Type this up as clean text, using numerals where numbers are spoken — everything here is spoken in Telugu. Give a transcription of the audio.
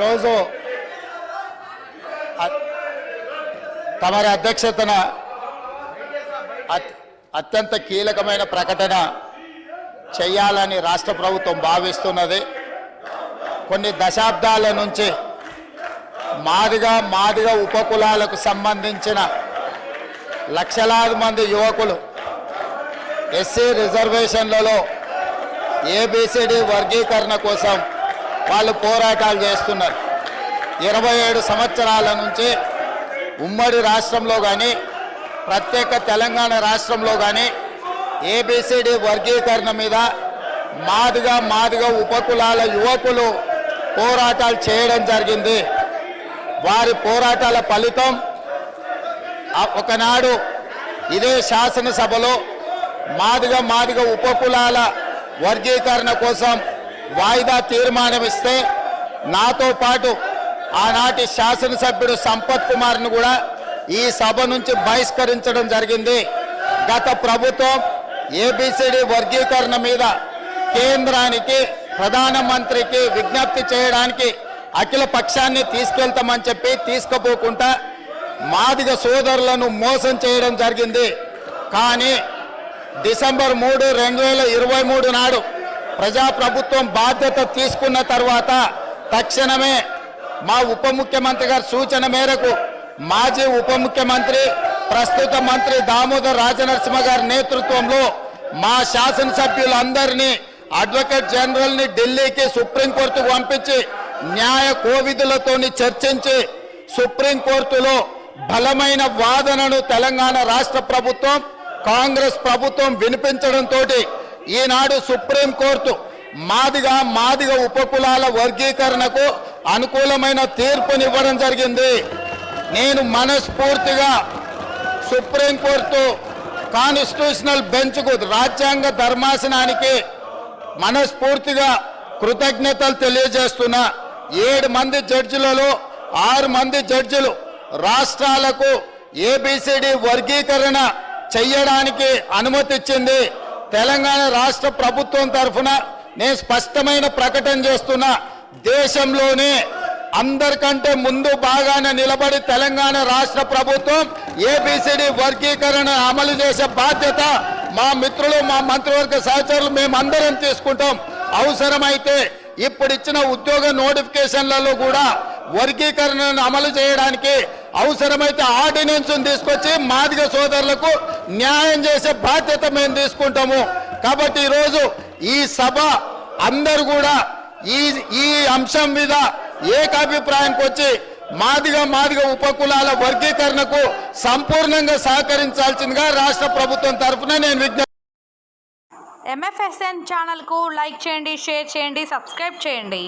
ఈరోజు తమరి అధ్యక్షతన అత్యంత కీలకమైన ప్రకటన చేయాలని రాష్ట్ర ప్రభుత్వం భావిస్తున్నది. కొన్ని దశాబ్దాల నుంచి మాదిగ ఉపకులాలకు సంబంధించిన లక్షలాది మంది యువకులు ఎస్సీ రిజర్వేషన్లలో ఏబిసిడి వర్గీకరణ కోసం వాళ్ళు పోరాటాలు చేస్తున్నారు. 27 సంవత్సరాల నుంచి ఉమ్మడి రాష్ట్రంలో కానీ ప్రత్యేక తెలంగాణ రాష్ట్రంలో కానీ ఏబిసిడి వర్గీకరణ మీద మాదిగ ఉపకులాల యువకులు పోరాటాలు చేయడం జరిగింది. వారి పోరాటాల ఫలితం ఒకనాడు ఇదే శాసనసభలో మాదిగ ఉపకులాల వర్గీకరణ కోసం వాయిదా తీర్మానం ఇస్తే నాతో పాటు ఆనాటి శాసనసభ్యుడు సంపత్ కుమార్ను కూడా ఈ సభ నుంచి బహిష్కరించడం జరిగింది. గత ప్రభుత్వం ఏబిసిడి వర్గీకరణ మీద కేంద్రానికి ప్రధానమంత్రికి విజ్ఞప్తి చేయడానికి అఖిల పక్షాన్ని తీసుకెళ్తామని చెప్పి తీసుకుపోకుండా మాదిగ సోదరులను మోసం చేయడం జరిగింది. కానీ డిసెంబర్ 3, 2023 నాడు ప్రజాప్రభుత్వం బాధ్యత తీసుకున్న తర్వాత తక్షణమే మా ఉప ముఖ్యమంత్రి గారి సూచన మేరకు మాజీ ఉప ముఖ్యమంత్రి ప్రస్తుత మంత్రి దామోదర్ రాజనరసింహ గారి నేతృత్వంలో మా శాసనసభ్యులందరినీ అడ్వకేట్ జనరల్ని ఢిల్లీకి సుప్రీంకోర్టుకు పంపించి న్యాయ కోవిధులతోని చర్చించి సుప్రీంకోర్టులో బలమైన వాదనను తెలంగాణ రాష్ట్ర ప్రభుత్వం కాంగ్రెస్ ప్రభుత్వం వినిపించడంతో ఈనాడు సుప్రీంకోర్టు మాదిగ ఉపకులాల వర్గీకరణకు అనుకూలమైన తీర్పునివ్వడం జరిగింది. నేను మనస్ఫూర్తిగా సుప్రీంకోర్టు కాన్స్టిట్యూషనల్ బెంచ్కు రాజ్యాంగ ధర్మాసనానికి మనస్ఫూర్తిగా కృతజ్ఞతలు తెలియజేస్తున్నా. 7 మంది జడ్జిలలో 6 మంది జడ్జిలు రాష్ట్రాలకు ఏబిసిడి వర్గీకరణ చెయ్యడానికి అనుమతి ఇచ్చింది. తెలంగాణ రాష్ట్ర ప్రభుత్వం తరఫున నేను స్పష్టమైన ప్రకటన చేస్తున్నా. దేశంలోనే అందరికంటే ముందు బాగానే నిలబడి తెలంగాణ రాష్ట్ర ప్రభుత్వం ఏబిసిడి వర్గీకరణ అమలు చేసే బాధ్యత మా మిత్రులు మా మంత్రివర్గ సహచరులు మేమందరం తీసుకుంటాం. అవసరమైతే ఇప్పుడు ఇచ్చిన ఉద్యోగ నోటిఫికేషన్లలో కూడా వర్గీకరణను అమలు చేయడానికి అవసరమైతే ఆర్డినెన్స్ తీసుకొచ్చి మాదిగ సోదరులకు న్యాయం చేసే బాధ్యత మేము తీసుకుంటాము. కాబట్టి ఈరోజు ఈ సభ అందరూ కూడా ఈ అంశం మీద ఏకాభిప్రాయానికి వచ్చి మాదిగ ఉపకులాల వర్గీకరణకు సంపూర్ణంగా సహకరించాల్సిందిగా రాష్ట్ర ప్రభుత్వం తరఫున నేను విజ్ఞప్తి. MFSN ఛానల్కు లైక్ చేయండి, షేర్ చేయండి, సబ్స్క్రైబ్ చేయండి.